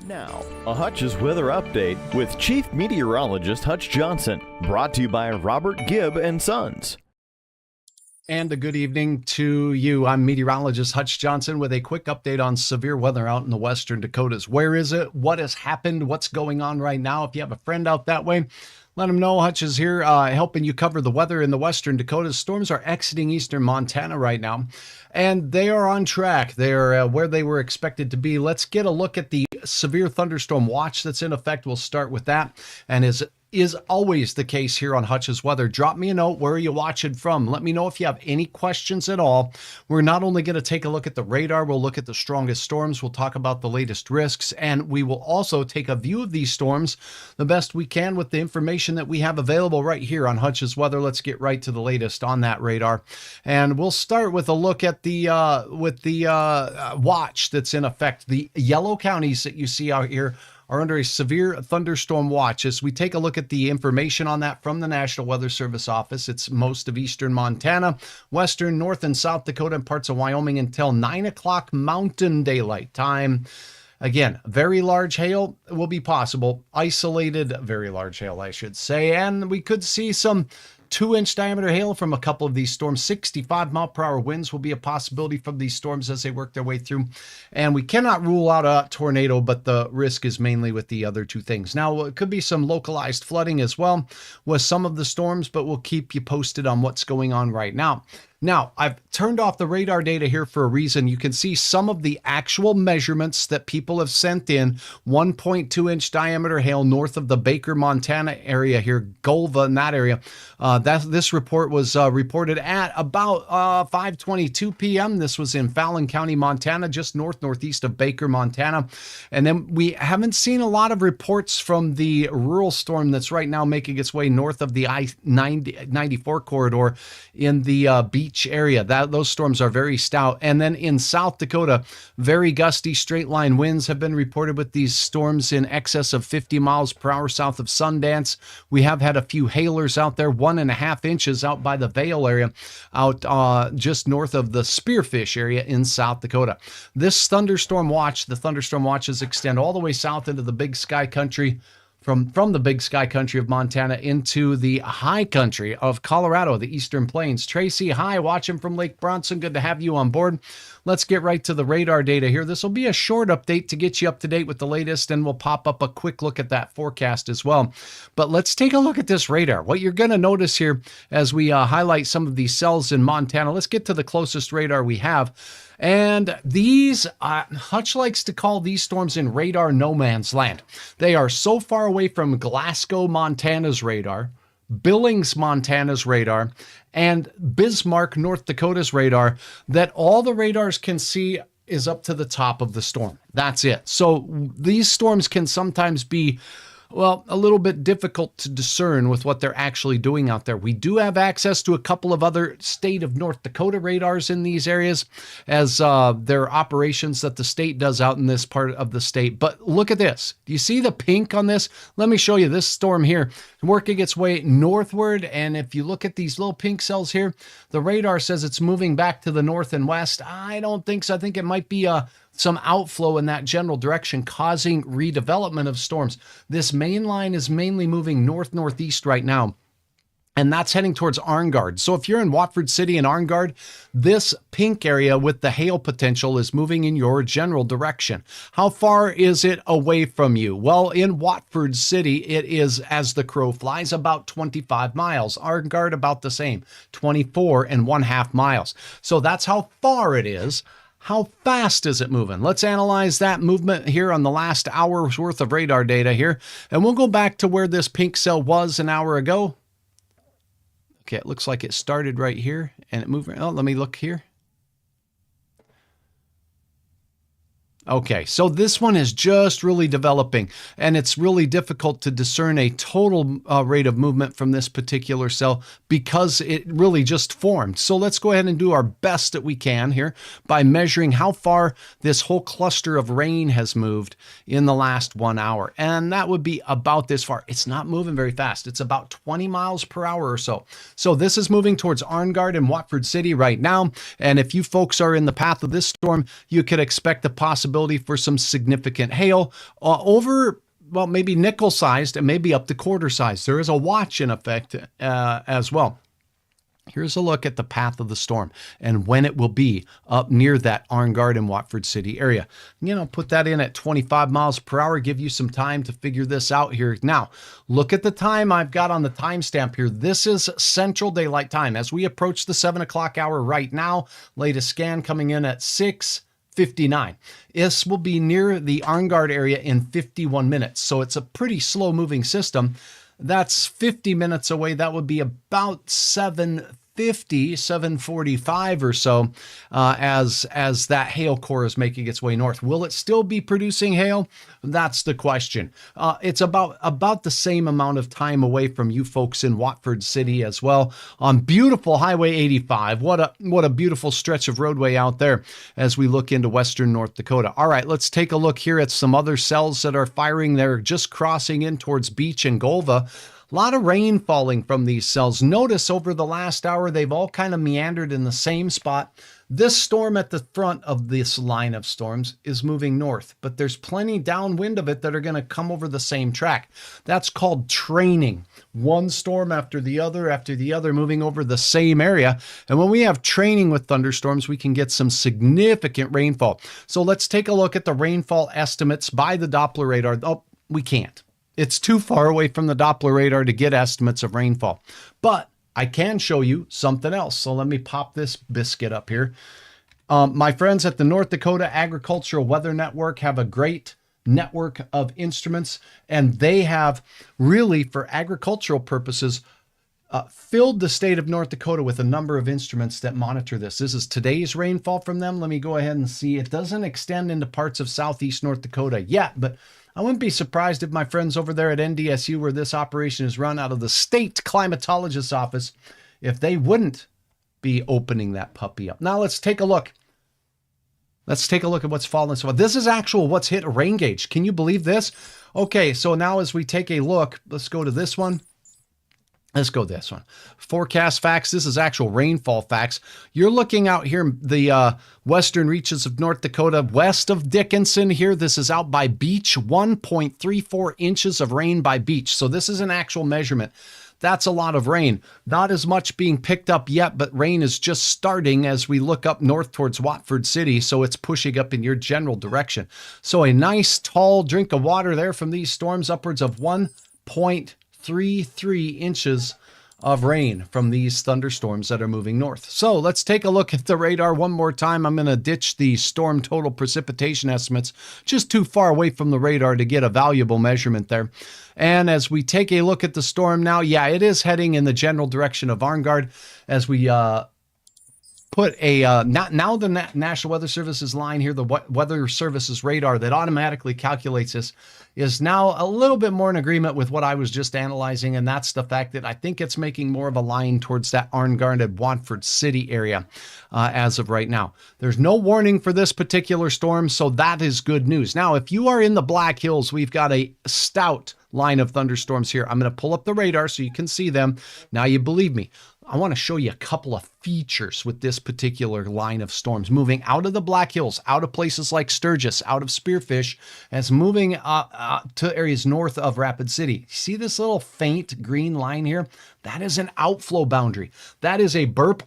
Now, a Hutch's weather update with Chief Meteorologist Hutch Johnson, brought to you by Robert Gibb and Sons. And a good evening to you. I'm meteorologist Hutch Johnson with a quick update on severe weather out in the western Dakotas. Where is it? What has happened? What's going on right now? If you have a friend out that way, let them know Hutch is here helping you cover the weather in the western Dakotas. Storms are exiting eastern Montana right now, and they are on track. They're where they were expected to be. Let's get a look at the severe thunderstorm watch that's in effect. We'll start with that. And is always the case here on Hutch's Weather. Drop me a note. Where are you watching from? Let me know if you have any questions at all. We're not only going to take a look at the radar, we'll look at the strongest storms. We'll talk about the latest risks, and we will also take a view of these storms the best we can with the information that we have available right here on Hutch's Weather. Let's get right to the latest on that radar. And we'll start with a look at the watch that's in effect. The yellow counties that you see out here are under a severe thunderstorm watch. As we take a look at the information on that from the National Weather Service office, it's most of eastern Montana, western, north, and South Dakota, and parts of Wyoming until 9 o'clock Mountain Daylight Time. Again, very large hail will be possible. Isolated, very large hail, I should say. And we could see some 2-inch diameter hail from a couple of these storms. 65-mile-per-hour winds will be a possibility from these storms as they work their way through. And we cannot rule out a tornado, but the risk is mainly with the other two things. Now, it could be some localized flooding as well with some of the storms, but we'll keep you posted on what's going on right now. Now, I've turned off the radar data here for a reason. You can see some of the actual measurements that people have sent in. 1.2-inch diameter hail north of the Baker, Montana area here, Golva in that area. This report was reported at about 5:22 p.m. This was in Fallon County, Montana, just northeast of Baker, Montana. And then we haven't seen a lot of reports from the rural storm that's right now making its way north of the I-94 corridor in the beach area. Those storms are very stout. And then in South Dakota, very gusty straight line winds have been reported with these storms in excess of 50 miles per hour south of Sundance. We have had a few hailers out there, 1.5 inches out by the Vale area, out just north of the Spearfish area in South Dakota. This thunderstorm watch, the thunderstorm watches extend all the way south into the Big Sky country, from the Big Sky country of Montana into the high country of Colorado, the Eastern Plains. Tracy, hi, watching from Lake Bronson. Good to have you on board. Let's get right to the radar data here. This will be a short update to get you up to date with the latest, and we'll pop up a quick look at that forecast as well. But let's take a look at this radar. What you're going to notice here as we highlight some of these cells in Montana, let's get to the closest radar we have. And these, Hutch likes to call these storms in radar no man's land. They are so far away from Glasgow, Montana's radar, Billings, Montana's radar, and Bismarck, North Dakota's radar, that all the radars can see is up to the top of the storm. That's it. So these storms can sometimes be, well, a little bit difficult to discern with what they're actually doing out there. We do have access to a couple of other state of North Dakota radars in these areas, as there are operations that the state does out in this part of the state. But look at this. Do you see the pink on this? Let me show you this storm here working its way northward. And if you look at these little pink cells here, the radar says it's moving back to the north and west. I don't think so. I think it might be some outflow in that general direction causing redevelopment of storms. This main line is mainly moving north-northeast right now, and that's heading towards Arngard. So if you're in Watford City and Arngard, this pink area with the hail potential is moving in your general direction. How far is it away from you? Well, in Watford City, it is, as the crow flies, about 25 miles. Arngard, about the same, 24.5 miles. So that's how far it is. How fast is it moving? Let's analyze that movement here on the last hour's worth of radar data here. And we'll go back to where this pink cell was an hour ago. Okay, it looks like it started right here and it moved. Oh, let me look here. Okay, so this one is just really developing, and it's really difficult to discern a total rate of movement from this particular cell because it really just formed. So let's go ahead and do our best that we can here by measuring how far this whole cluster of rain has moved in the last 1 hour. And that would be about this far. It's not moving very fast. It's about 20 miles per hour or so. So this is moving towards Arngard and Watford City right now. And if you folks are in the path of this storm, you could expect the possibility possibility for some significant hail over, well, maybe nickel sized and maybe up to quarter size. There is a watch in effect as well. Here's a look at the path of the storm and when it will be up near that Arngard and Watford City area. Put that in at 25 miles per hour, give you some time to figure this out here. Now, look at the time I've got on the timestamp here. This is Central Daylight Time. As we approach the 7 o'clock hour right now, latest scan coming in at 6:59. This will be near the Arngard area in 51 minutes. So it's a pretty slow moving system. That's 50 minutes away. That would be about 7:45 or so as that hail core is making its way north. Will it still be producing hail? That's the question. It's about the same amount of time away from you folks in Watford City as well on beautiful Highway 85. What a beautiful stretch of roadway out there as we look into western North Dakota. All right, let's take a look here at some other cells that are firing. They're just crossing in towards Beach and Golva. A lot of rain falling from these cells. Notice over the last hour, they've all kind of meandered in the same spot. This storm at the front of this line of storms is moving north, but there's plenty downwind of it that are going to come over the same track. That's called training. One storm after the other, moving over the same area. And when we have training with thunderstorms, we can get some significant rainfall. So let's take a look at the rainfall estimates by the Doppler radar. Oh, we can't. It's too far away from the Doppler radar to get estimates of rainfall. But I can show you something else. So let me pop this biscuit up here. My friends at the North Dakota Agricultural Weather Network have a great network of instruments, and they have really, for agricultural purposes, filled the state of North Dakota with a number of instruments that monitor this. This is today's rainfall from them. Let me go ahead and see. It doesn't extend into parts of southeast North Dakota yet, but I wouldn't be surprised if my friends over there at NDSU, where this operation is run out of the state climatologist's office, if they wouldn't be opening that puppy up. Now let's take a look. Let's take a look at what's fallen so far. This is actual what's hit a rain gauge. Can you believe this? Okay, so now as we take a look, let's go to this one. Let's go this one. Forecast facts. This is actual rainfall facts. You're looking out here, the western reaches of North Dakota, west of Dickinson here. This is out by Beach, 1.34 inches of rain by Beach. So this is an actual measurement. That's a lot of rain. Not as much being picked up yet, but rain is just starting as we look up north towards Watford City. So it's pushing up in your general direction. So a nice tall drink of water there from these storms, upwards of 1.33 inches of rain from these thunderstorms that are moving north. So let's take a look at the radar one more time. I'm going to ditch the storm total precipitation estimates, just too far away from the radar to get a valuable measurement there. And as we take a look at the storm now, yeah, it is heading in the general direction of Arngard as we put a now the National Weather Service's line here, the Weather Service's radar that automatically calculates this, is now a little bit more in agreement with what I was just analyzing, and that's the fact that I think it's making more of a line towards that Arngard and Watford City area as of right now. There's no warning for this particular storm, so that is good news. Now, if you are in the Black Hills, we've got a stout line of thunderstorms here. I'm going to pull up the radar so you can see them. Now you believe me. I want to show you a couple of features with this particular line of storms moving out of the Black Hills, out of places like Sturgis, out of Spearfish, as moving to areas north of Rapid City. See this little faint green line here? That is an outflow boundary. That is a burp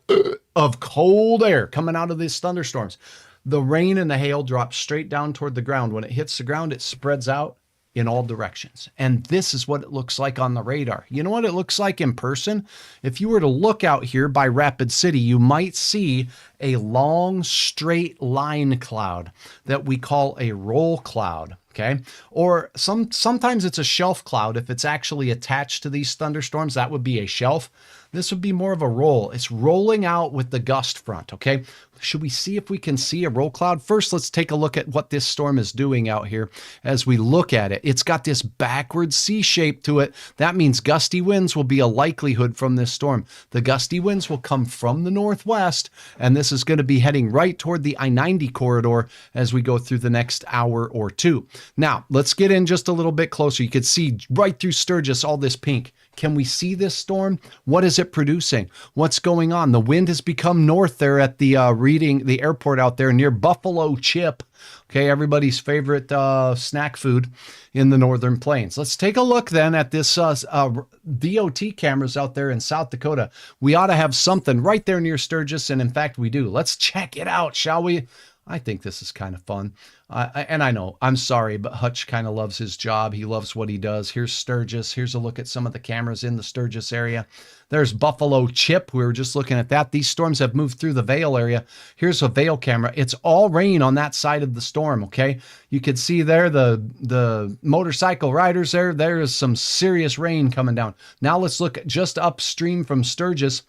of cold air coming out of these thunderstorms. The rain and the hail drop straight down toward the ground. When it hits the ground, it spreads out in all directions. And this is what it looks like on the radar. You know what it looks like in person? If you were to look out here by Rapid City, you might see a long straight line cloud that we call a roll cloud. Okay. Or sometimes it's a shelf cloud. If it's actually attached to these thunderstorms, that would be a shelf. This would be more of a roll. It's rolling out with the gust front. Okay. Should we see if we can see a roll cloud? First, let's take a look at what this storm is doing out here as we look at it. It's got this backward C shape to it. That means gusty winds will be a likelihood from this storm. The gusty winds will come from the northwest, and this is going to be heading right toward the I-90 corridor as we go through the next hour or two. Now, let's get in just a little bit closer. You can see right through Sturgis all this pink. Can we see this storm? What is it producing? What's going on? The wind has become north there at the the airport out there near Buffalo Chip. Okay, everybody's favorite snack food in the Northern Plains. Let's take a look then at this DOT cameras out there in South Dakota. We ought to have something right there near Sturgis, and in fact, we do. Let's check it out, shall we? I think this is kind of fun. And I know, I'm sorry, but Hutch kind of loves his job. He loves what he does. Here's Sturgis. Here's a look at some of the cameras in the Sturgis area. There's Buffalo Chip. We were just looking at that. These storms have moved through the Vale area. Here's a Vale camera. It's all rain on that side of the storm, okay? You can see there the motorcycle riders there. There is some serious rain coming down. Now let's look just upstream from Sturgis.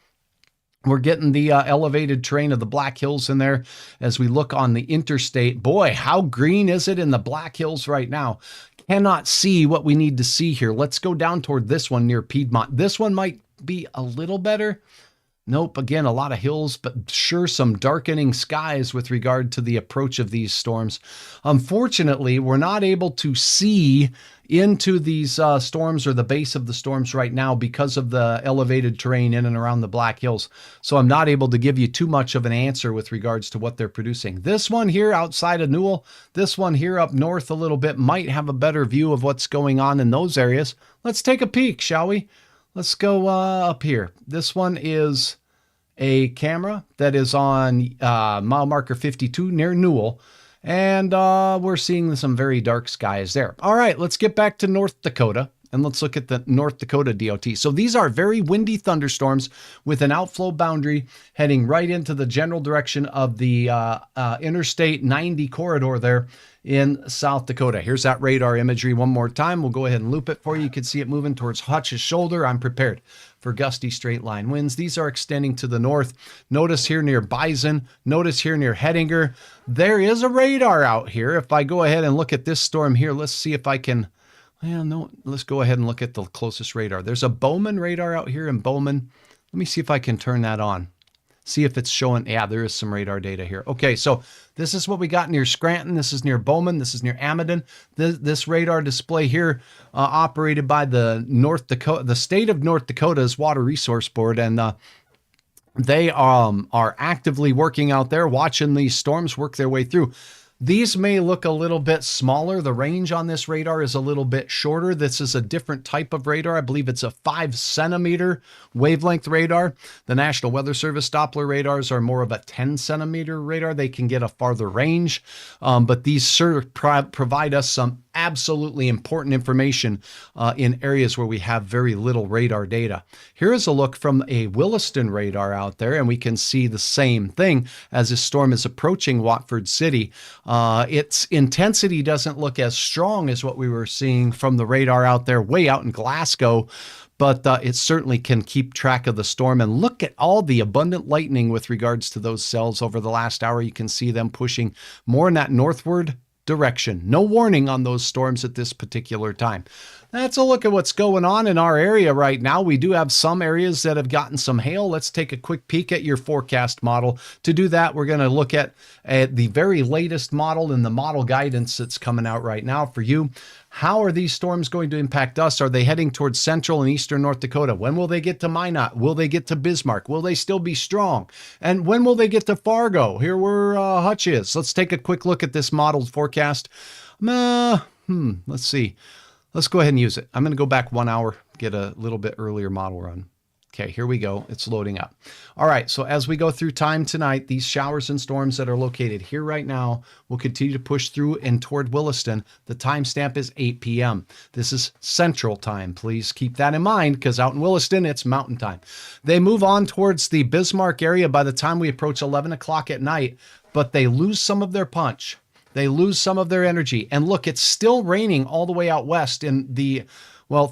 We're getting the elevated terrain of the Black Hills in there as we look on the interstate. Boy, how green is it in the Black Hills right now? Cannot see what we need to see here. Let's go down toward this one near Piedmont. This one might be a little better. Nope, again, a lot of hills, but sure some darkening skies with regard to the approach of these storms. Unfortunately, we're not able to see into these storms or the base of the storms right now because of the elevated terrain in and around the Black Hills. So I'm not able to give you too much of an answer with regards to what they're producing. This one here outside of Newell, this one here up north a little bit might have a better view of what's going on in those areas. Let's take a peek, shall we? Let's go up here. This one is a camera that is on mile marker 52 near Newell. And we're seeing some very dark skies there. All right, let's get back to North Dakota and let's look at the North Dakota DOT. So these are very windy thunderstorms with an outflow boundary heading right into the general direction of the Interstate 90 corridor there in South Dakota. Here's that radar imagery one more time. We'll go ahead and loop it for you. You can see it moving towards Hutch's shoulder. I'm prepared for gusty straight line winds. These are extending to the north. Notice here near Bison. Notice here near Hettinger. There is a radar out here. If I go ahead and look at this storm here, let's see if I can, well, no, let's go ahead and look at the closest radar. There's a Bowman radar out here in Bowman. Let me see if I can turn that on. See if it's showing. Yeah, there is some radar data here. Okay, so this is what we got near Scranton. This is near Bowman. This is near Amadon. This radar display here operated by the state of North Dakota's Water Resource Board, and they are actively working out there, watching these storms work their way through. These may look a little bit smaller. The range on this radar is a little bit shorter. This is a different type of radar. I believe it's a 5-centimeter wavelength radar. The National Weather Service Doppler radars are more of a 10-centimeter radar. They can get a farther range, but these provide us some absolutely important information in areas where we have very little radar data. Here is a look from a Williston radar out there, and we can see the same thing as this storm is approaching Watford City. Its intensity doesn't look as strong as what we were seeing from the radar out there way out in Glasgow, but it certainly can keep track of the storm. And look at all the abundant lightning with regards to those cells over the last hour. You can see them pushing more in that northward direction. No warning on those storms at this particular time. That's a look at what's going on in our area right now. We do have some areas that have gotten some hail. Let's take a quick peek at your forecast model. To do that, we're going to look at the very latest model and the model guidance that's coming out right now for you. How are these storms going to impact us? Are they heading towards central and eastern North Dakota? When will they get to Minot? Will they get to Bismarck? Will they still be strong? And when will they get to Fargo? Here where Hutch is. Let's take a quick look at this modeled forecast. Let's see. Let's go ahead and use it. I'm going to go back 1 hour, get a little bit earlier model run. Okay, here we go. It's loading up. All right, so as we go through time tonight, these showers and storms that are located here right now will continue to push through and toward Williston. The timestamp is 8 p.m. This is Central Time. Please keep that in mind because out in Williston, it's Mountain Time. They move on towards the Bismarck area by the time we approach 11 o'clock at night, but they lose some of their punch. They lose some of their energy. And look, it's still raining all the way out west in the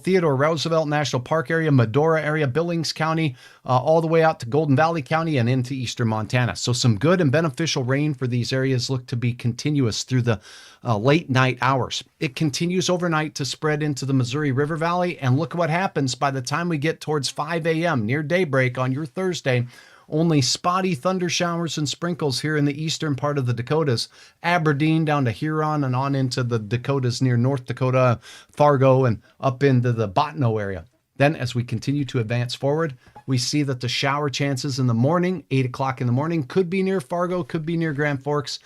Theodore Roosevelt National Park area, Medora area, Billings County, all the way out to Golden Valley County and into eastern Montana. So some good and beneficial rain for these areas look to be continuous through the late night hours. It continues overnight to spread into the Missouri River Valley. And look what happens by the time we get towards 5 a.m. near daybreak on your Thursday. Only spotty thunder showers and sprinkles here in the eastern part of the Dakotas, Aberdeen down to Huron and on into the Dakotas near North Dakota, Fargo, and up into the Bottineau area. Then as we continue to advance forward, we see that the shower chances in the morning, 8 o'clock in the morning, could be near Fargo, could be near Grand Forks.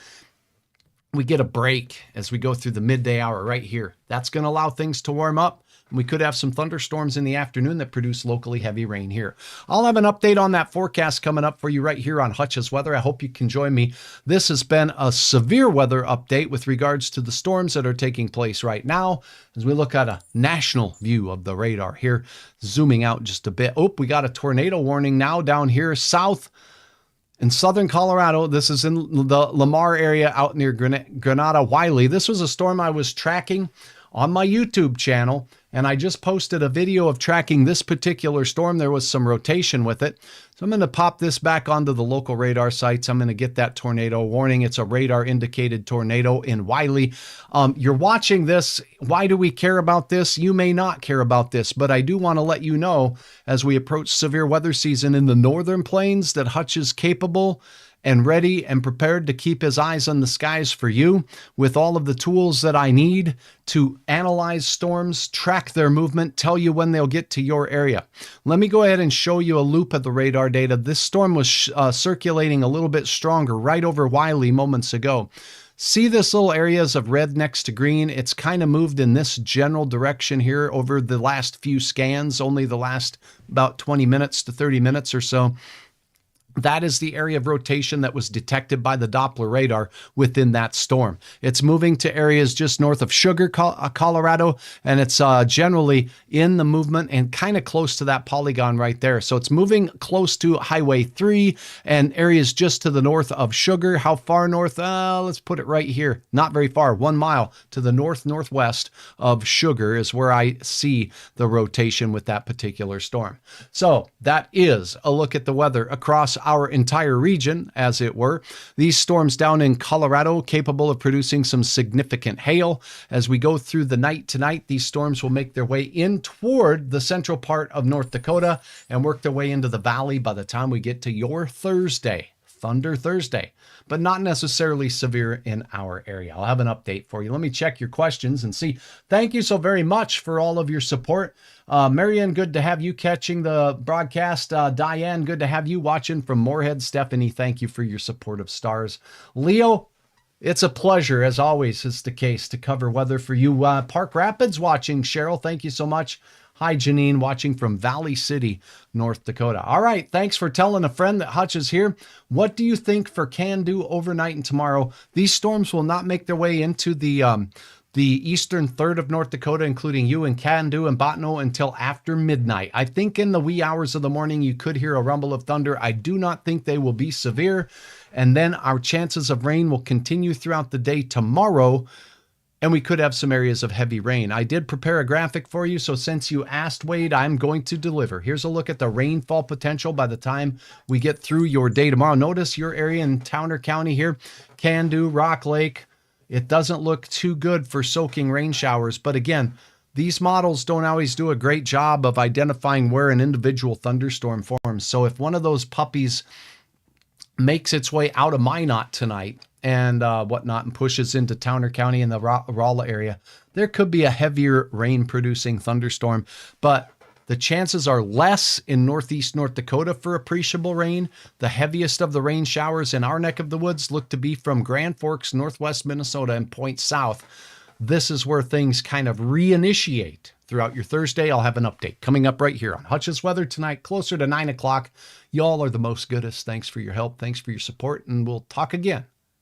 We get a break as we go through the midday hour right here. That's going to allow things to warm up. We could have some thunderstorms in the afternoon that produce locally heavy rain here. I'll have an update on that forecast coming up for you right here on Hutch's Weather. I hope you can join me. This has been a severe weather update with regards to the storms that are taking place right now as we look at a national view of the radar here. Zooming out just a bit. Oh, we got a tornado warning now down here south in southern Colorado. This is in the Lamar area out near Granada, Wiley. This was a storm I was tracking on my YouTube channel, and I just posted a video of tracking this particular storm. There was some rotation with it. So I'm going to pop this back onto the local radar sites. I'm going to get that tornado warning. It's a radar indicated tornado in Wiley. You're watching this. Why do we care about this? You may not care about this, but I do want to let you know as we approach severe weather season in the northern plains that Hutch is capable and ready and prepared to keep his eyes on the skies for you with all of the tools that I need to analyze storms, track their movement, tell you when they'll get to your area. Let me go ahead and show you a loop of the radar data. This storm was circulating a little bit stronger right over Wiley moments ago. See this little areas of red next to green? It's kind of moved in this general direction here over the last few scans, only the last about 20 minutes to 30 minutes or so. That is the area of rotation that was detected by the Doppler radar within that storm. It's moving to areas just north of Sugar, Colorado, and it's generally in the movement and kind of close to that polygon right there. So it's moving close to Highway 3 and areas just to the north of Sugar. How far north? Let's put it right here. Not very far. 1 mile to the northwest of Sugar is where I see the rotation with that particular storm. So that is a look at the weather across our entire region, as it were. These storms down in Colorado capable of producing some significant hail. As we go through the night tonight, these storms will make their way in toward the central part of North Dakota and work their way into the valley by the time we get to your Thursday. Thunder Thursday, but not necessarily severe in our area. I'll have an update for you. Let me check your questions and see. Thank you so very much for all of your support. Marianne, good to have you catching the broadcast. Diane, good to have you watching from Moorhead. Stephanie, thank you for your support of stars. Leo, it's a pleasure, as always is the case, to cover weather for you. Park Rapids watching. Cheryl, thank you so much. Hi, Janine, watching from Valley City, North Dakota. All right, thanks for telling a friend that Hutch is here. What do you think for can-do overnight and tomorrow? These storms will not make their way into the eastern third of North Dakota, including you and Can-do and Botno, until after midnight. I think in the wee hours of the morning, you could hear a rumble of thunder. I do not think they will be severe. And then our chances of rain will continue throughout the day tomorrow, and we could have some areas of heavy rain. I did prepare a graphic for you, so since you asked, Wade, I'm going to deliver. Here's a look at the rainfall potential by the time we get through your day tomorrow. Notice your area in Towner County here, Can-do, Rock Lake. It doesn't look too good for soaking rain showers, but again, these models don't always do a great job of identifying where an individual thunderstorm forms. So if one of those puppies makes its way out of Minot tonight and whatnot and pushes into Towner County in the Rolla area, there could be a heavier rain-producing thunderstorm, but the chances are less in northeast North Dakota for appreciable rain. The heaviest of the rain showers in our neck of the woods look to be from Grand Forks, northwest Minnesota, and point south. This is where things kind of reinitiate throughout your Thursday. I'll have an update coming up right here on Hutch's Weather tonight, closer to 9 o'clock. Y'all are the most goodest. Thanks for your help. Thanks for your support, and we'll talk again